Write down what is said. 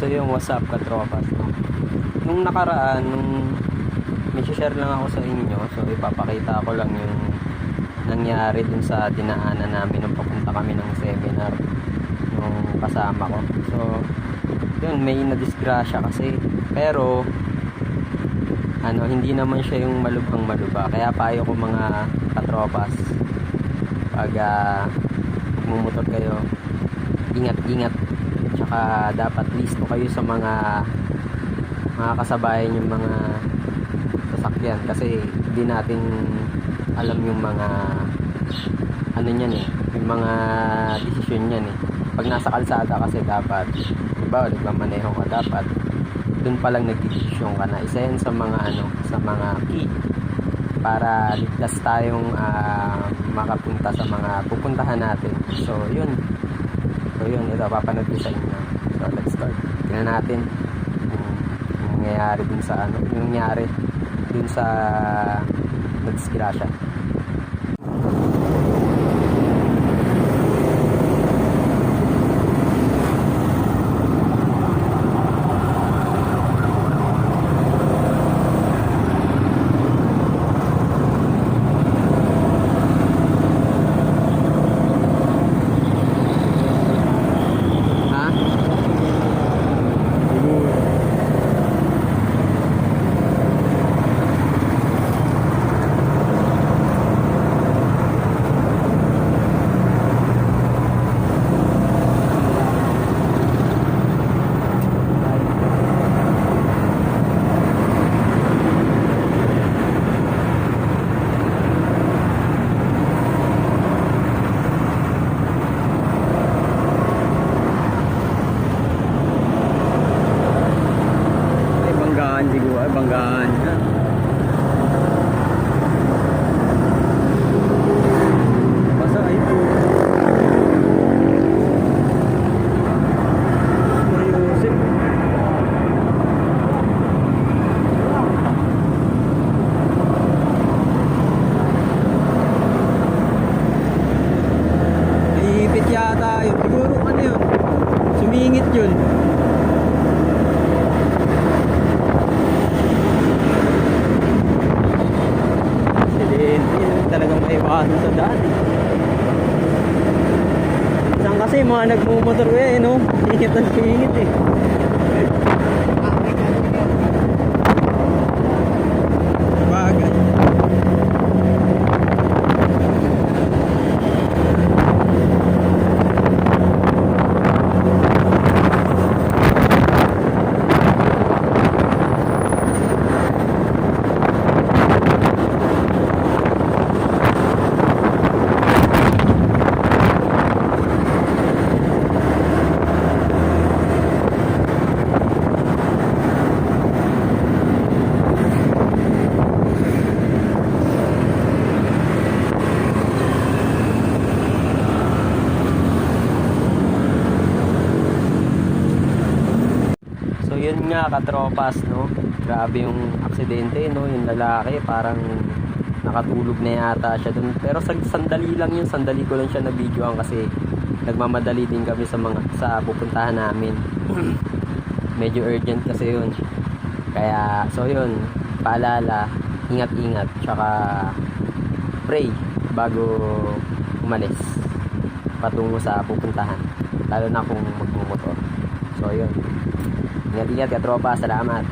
So yung what's up katropas, no? Nung nakaraan, may share lang ako sa inyo. So ipapakita ko lang yung nangyari dun sa dinaanan namin nung papunta kami ng seminar nung kasama ko. So yun, may nadisgrasya kasi, pero hindi naman siya yung malubhang maluba. Kaya payo ko mga katropas, pag magmumotor kayo, ingat-ingat. Tsaka dapat listo kayo sa mga kasabayan yung mga sasakyan, kasi hindi natin alam yung mga niyan yung mga desisyon niyan pag nasa kalsada. Kasi dapat, diba, nagmamaneho ka, dapat dun pa lang nagdidesisyon ka na. Isa yan sa mga sa mga key para ligtas tayong makapunta sa mga pupuntahan natin. So yun, ito papanood ko sa inyo. So let's start. Tingnan natin yung nangyayari dun sa yung nangyari dun sa nadisgrasya. Siguro banggaan na. Basta ito. Mariusip. Iipit yata yun. Siguro yun? Sumingit yun. Talagang may iwasan sa daan. Saan kasi mga nagmumotor no? Singit ang singit bagay. Yun nga katropas, no? Grabe yung aksidente, no? Yung lalaki parang nakatulog na yata siya dun. Pero sandali lang yun, sandali ko lang siya na videoan kasi nagmamadali din kami sa pupuntahan namin. Medyo urgent kasi yun. Kaya so yun, paalala, ingat-ingat, tsaka pray bago umalis patungo sa pupuntahan, lalo na kung magmumotor. So yun, ingat-ingat ka tropa, salamat.